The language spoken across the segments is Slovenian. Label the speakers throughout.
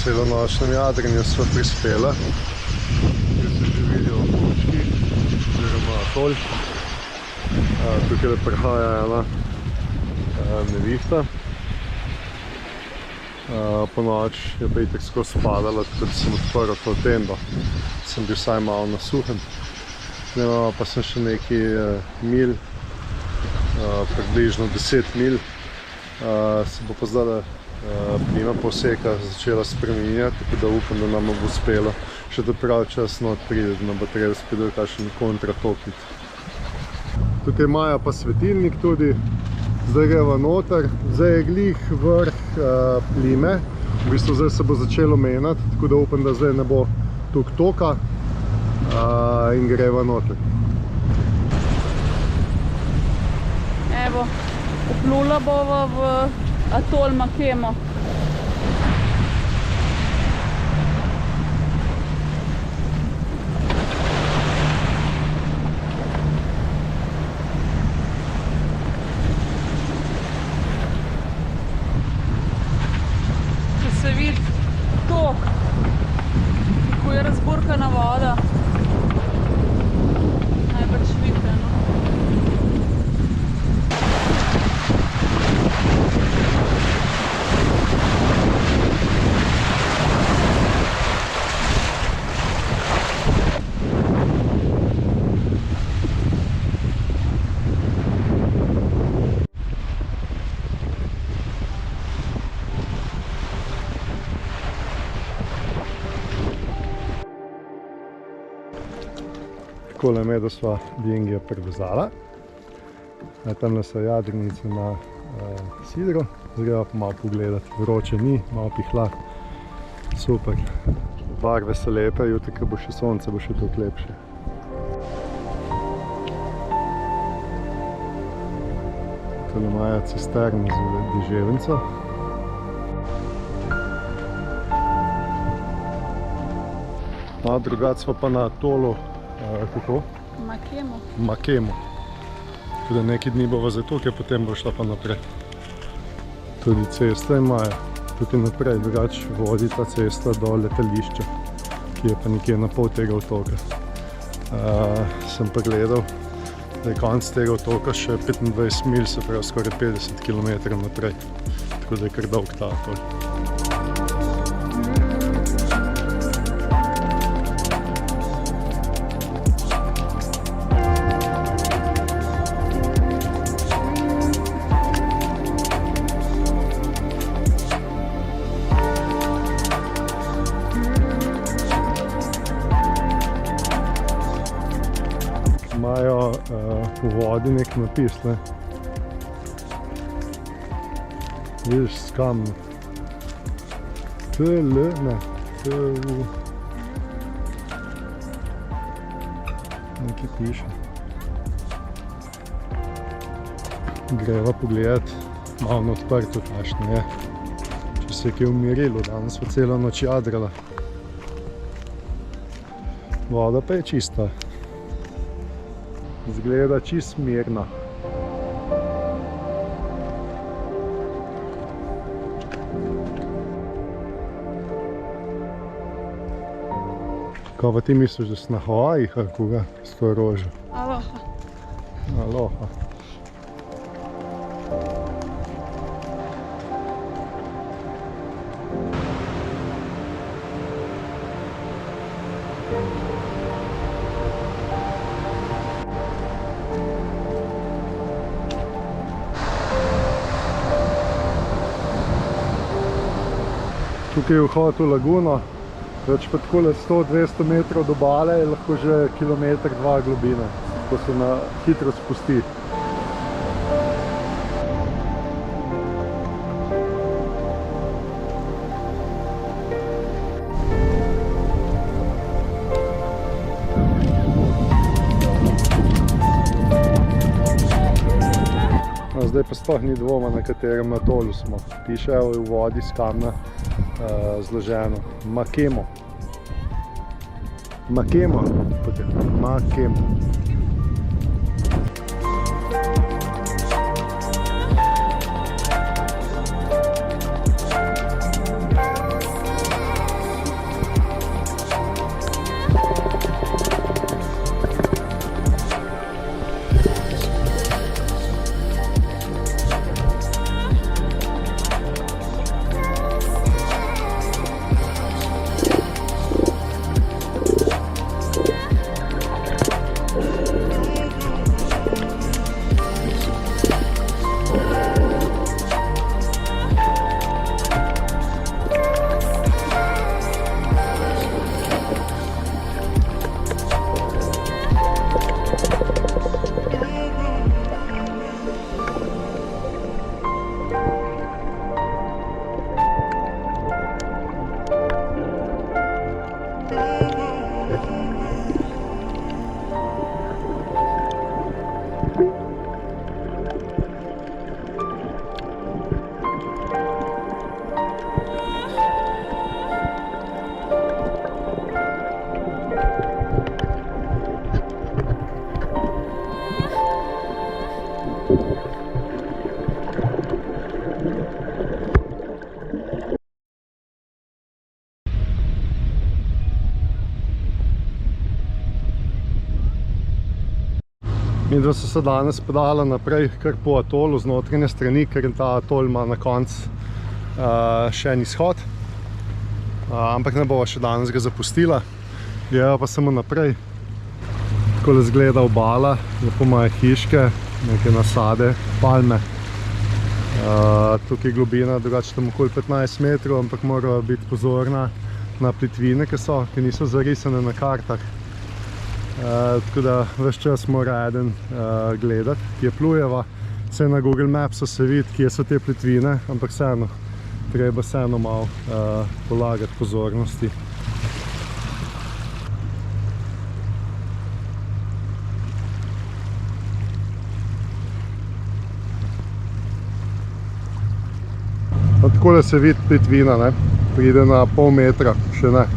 Speaker 1: celonočnem jadranju sva prispela. Tukaj se že vidijo otočki, oziroma atol. Tukaj da prihaja ena nevihta. Po noč je pa itak skozi padala, tako da sem odprl to tendo. Sem bil vsaj malo nasuhen. Pa sem še nekaj mil, približno 10 mil. Se bo pa zdaj plima poseka začela spreminjati, tako da upam, da nam bo uspelo še da pravi čas not pride, da nam bo treba spet kakšen kontratokit. Tukaj imajo pa svetilnik tudi, zdaj greva noter. Zdaj je glih vrh plime, v bistvu zdaj se bo začelo menjati, tako da upam, da zdaj ne bo tuk toka in greva noter.
Speaker 2: Evo, uplula bova v atol Makemo. Če se vidi tok, kako je razburkana voda, najbrž vidite, no?
Speaker 1: Takole me, da sva Dingija privezala. Tamle so jadrnice na sidro. Zdaj greva pa malo pogledati. Vroče ni, malo pihla. Super. Barve so lepe, jutri, ko bo še sonce, bo še toliko lepše. Tole imajo cisterno z deževenco. Drugače sva pa na atolu kako?
Speaker 2: Makemo.
Speaker 1: Makemo. Tudi nekaj dni bova zdaj tukaj, potem bo šla pa naprej. Tudi ceste imajo tukaj naprej, drugače vodi ta cesta do letališča, ki je pa nekje na pol tega otoka. Sem pa gledal, da je konec tega otoka še 25 mil, se pravi skoraj 50 km naprej. Tako da je kar dolg ta atol. Imajo v vodi nek napis, ne? Vidiš, s kamni. TL, ne, TU. Nekaj piše. Greva pogledati, malo na odprto kakšno je. Če se je kaj umirilo, danes sva celo noč jadrala. Voda pa je čista. Izgleda čist mirna. Kaj pa ti misliš, da si na Havajih ali koga s to rožo?
Speaker 2: Aloha.
Speaker 1: Aloha. Tukaj je vhod v laguno, več pa takole 100-200 metrov do obale je lahko že kilometer, dva globine, ko se na hitro spusti. Zdaj pa sploh ni dvoma, na katerem atolu smo. Piše v vodi s kamna zloženo. Makemo. Makemo. Makemo. Midva so se danes podala naprej kar po atolu z notranje strani, ker ta atol ima na koncu še en izhod. Ampak ne bova še danes ga zapustila. Greva pa samo naprej. Takole izgleda obala, lepo imajo hiške, neke nasade, palme. Tukaj je globina, drugače tam okoli 15 metrov, ampak morava biti pozorna na plitvine, ki niso zarisane na kartah. Tako da ves čas mora eden gledati, kje plujeva. Vse na Google Mapsu se vidi, kje so te plitvine, ampak vseeno, treba vseeno malo polagati pozornosti. Takole se vidi plitvina, ne? Pride na pol metra, še ne.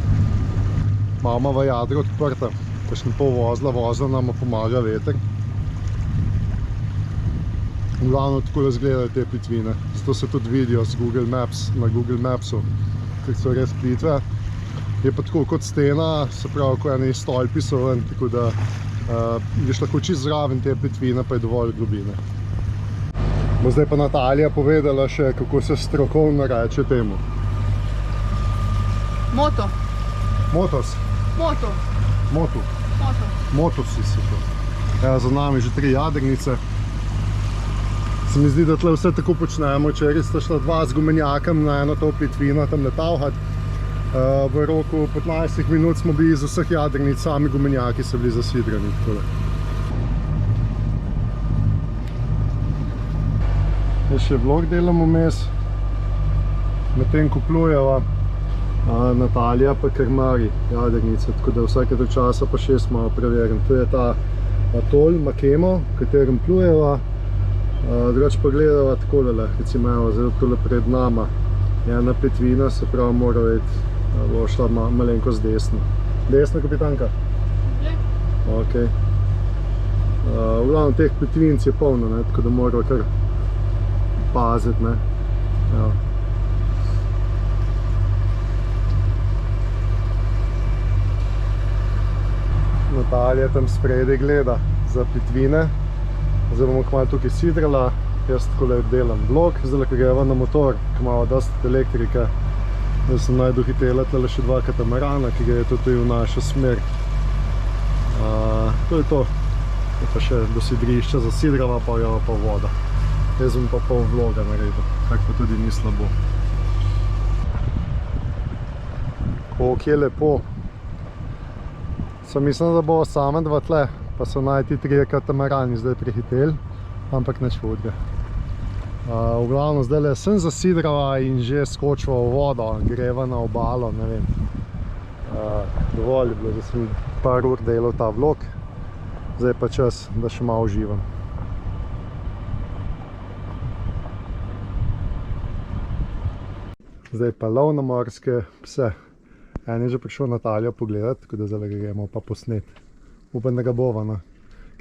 Speaker 1: Malo ima v jadru odprta. Ko sem pol vozila nama pomaga veter. V glavno takole izgledajo te plitvine, zato se tudi vidijo z Google Maps, na Google Mapsu, ker so res plitve. Je pa tako kot stena, se pravi, ko eni stolpi so ven, tako da greš lahko čisto zraven te plitvine, pa je dovolj globine. Bo zdaj pa Natalija povedala še, kako se strokovno reče temu.
Speaker 2: Moto.
Speaker 1: Motos.
Speaker 2: Moto.
Speaker 1: Motu.
Speaker 2: Moto.
Speaker 1: Motosi so to. Za nami že 3 jadrnice. Se mi zdi, da tle vse tako počnemo. Včeraj sta šla 2 z gumenjakem na eno to plitvino tam letavhat. V roku 15 minut smo bili iz vseh jadrnic, sami gumenjaki so bili zasidrani. Še vlog delamo vmes, medtem ko plujeva. Natalija pa krmari jadrnice, tako da vsake do časa pa 6 malo preverim. To je ta atol Makemo, v katerem plujeva. Drugače pa gledava takole, recimo zdaj tole pred nama. Ena plitvina, se pravi mora vedeti, bo šla malenkost desno. Desno, kapitanka? Je. Ok. V glavnem teh plitvinic je polno, ne, tako da morava kar paziti, ne. Ja. Natalija tam spredaj gleda za plitvine. Zdaj bomo kmalu tukaj sidrala. Jaz takole delam vlog, zdaj ko greva na motor, ki imamo dosti elektrike. Zdaj sem najdohitela tale še 2 katamarana, ki gre tudi v našo smer. To je to. Je pa še do sidrišča zasidrava, pa jo pa voda. Jaz bom pa pol vloga naredil, tak pa tudi ni slabo. Koliko je lepo. Sem mislila, da bo sama 2 tle, pa so najti 3 katamarani zdaj prihiteli, ampak nič hudega. V glavno zdaj sem zasidrava in že skočiva v vodo, greva na obalo, ne vem. Dovolj je bilo, da sem par ur delal ta vlog, zdaj pa čas, da še malo uživam. Zdaj pa lov na morske pse. En je že prišel Natalijo pogledati, tako da zdaj gremo pa posnet. Upam, da ga bova, no.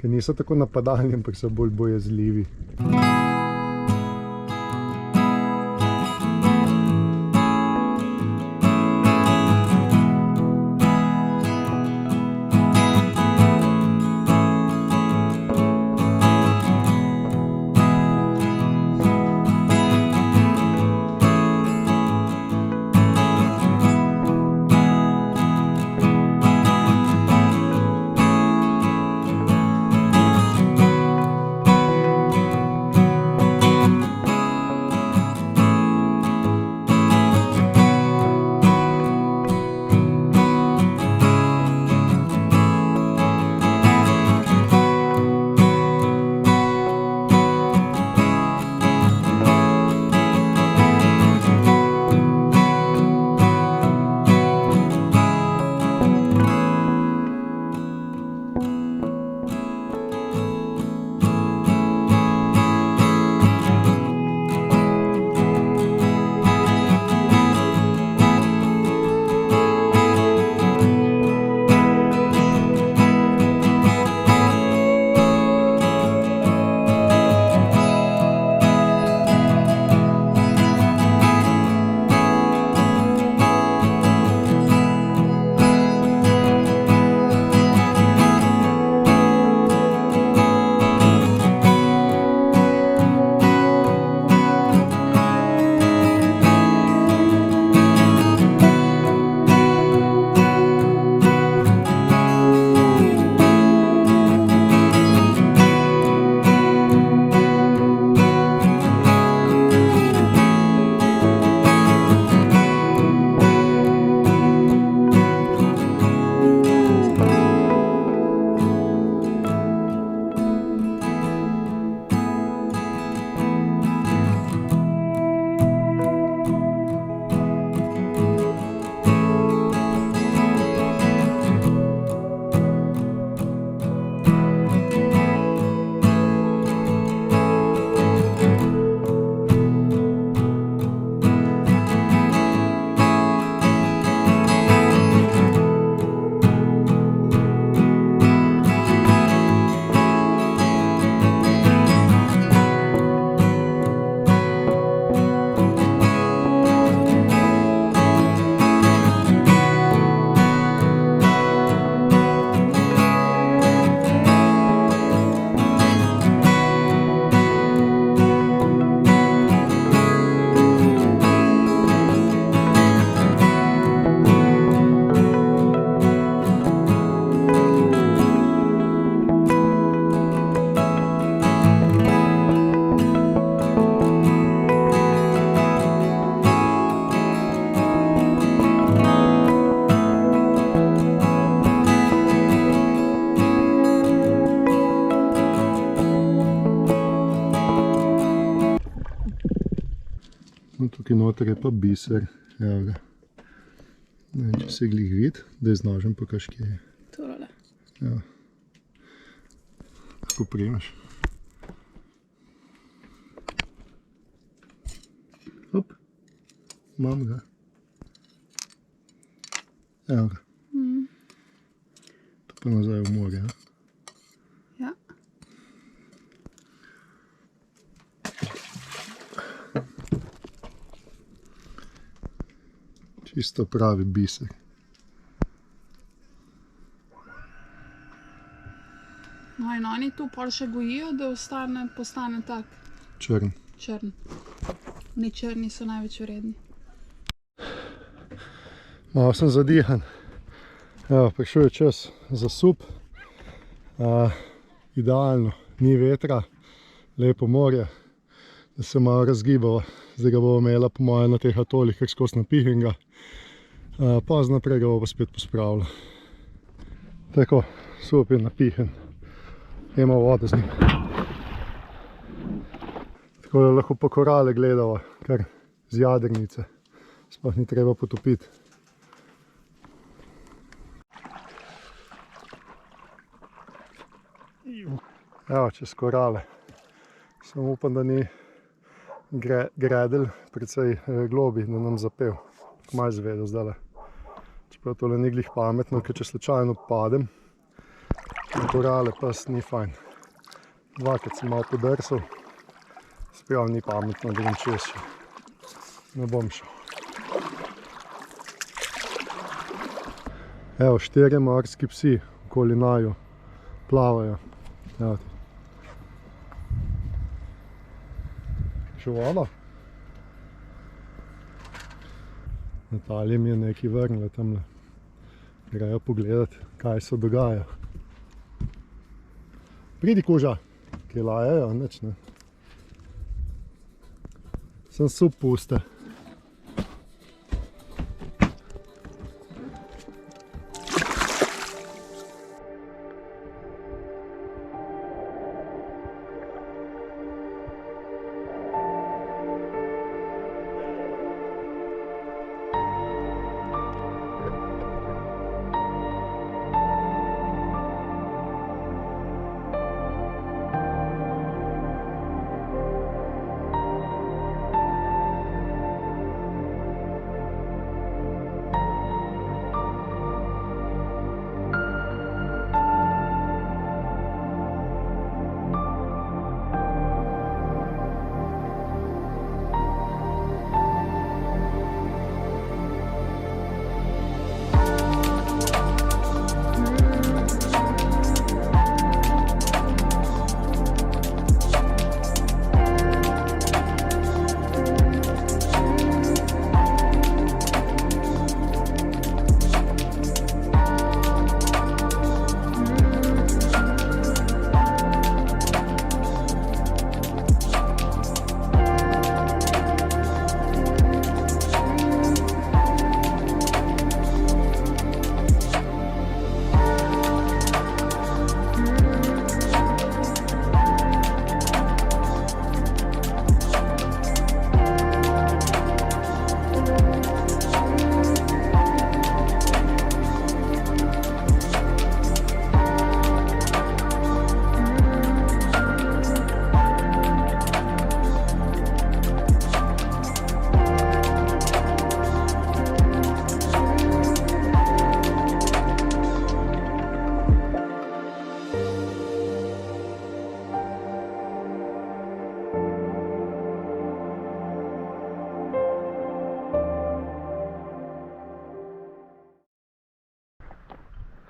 Speaker 1: Ker niso tako napadalni, ampak so bolj bojazljivi. No, tukaj noter je pa biser. Evo ga. Ne vem, če se glih vid, da je z nožem pokaž, kje je.
Speaker 2: Tole.
Speaker 1: Evo. Lahko prijemaš. Hop. Imam ga. Evo ga. To pa nazaj v morje.
Speaker 2: Ja.
Speaker 1: Čisto pravi biser.
Speaker 2: No in oni tu pol še gojijo, da postane tak
Speaker 1: Črn.
Speaker 2: črn. Oni črni so največ vredni.
Speaker 1: Malo sem zadihan. Evo, prišel je čas za sup. Idealno, ni vetra, lepo morje, da se malo razgibava. Zdaj ga bomo imela po moje na teh atolih, kar skozi napihem ga. Pa naprej ga bomo pa spet pospravila. Tako, sup je napihen. Imamo vodo z njim. Tako da lahko pa korale gledava, kar z jadrnice. Sploh ni treba potopiti. Evo, čez korale. Samo upam, da ni gredelj precej globi, da nam zapel. Malo zvedel zdajle. Čeprav tole ni glih pametno, ker če slučajno padem na korale, pa ni fajn. Dvakrat sem malo podrsal. Sprav ni pametno, da grem čez še. Ne bom šel. Evo, 4 morski psi okoli naju plavajo. Evo ti. Še voda? Natalija mi je nekaj vrnila tamle. Grejo pogledati, kaj se dogaja. Pridi, kuža! Kaj lajajo? Nič ne. Sem sup puste.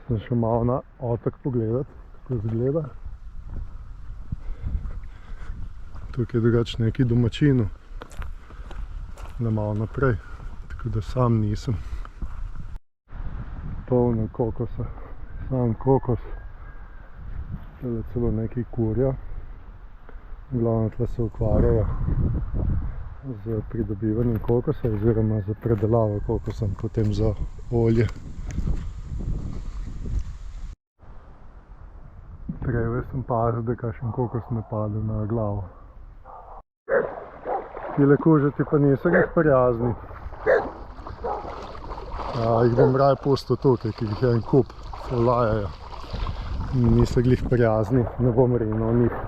Speaker 1: Sem še malo na otok pogledati, kako izgleda. Tukaj je drugače neki domačinu, da malo naprej, tako da sam nisem. Polno kokosa, sam kokos, tole celo neki kurja. Glavno tle se ukvarjajo z pridobivanjem kokosa oziroma za predelavo kokosa, potem za olje. Prej sem pazil, da kakšen kokos ne pade na glavo. Tile kužeti pa niso glih prijazni. Jih bom raje pustil tukaj, ki jih je en kup, vlajajo. Niso glih prijazni, ne bom rinil o njih.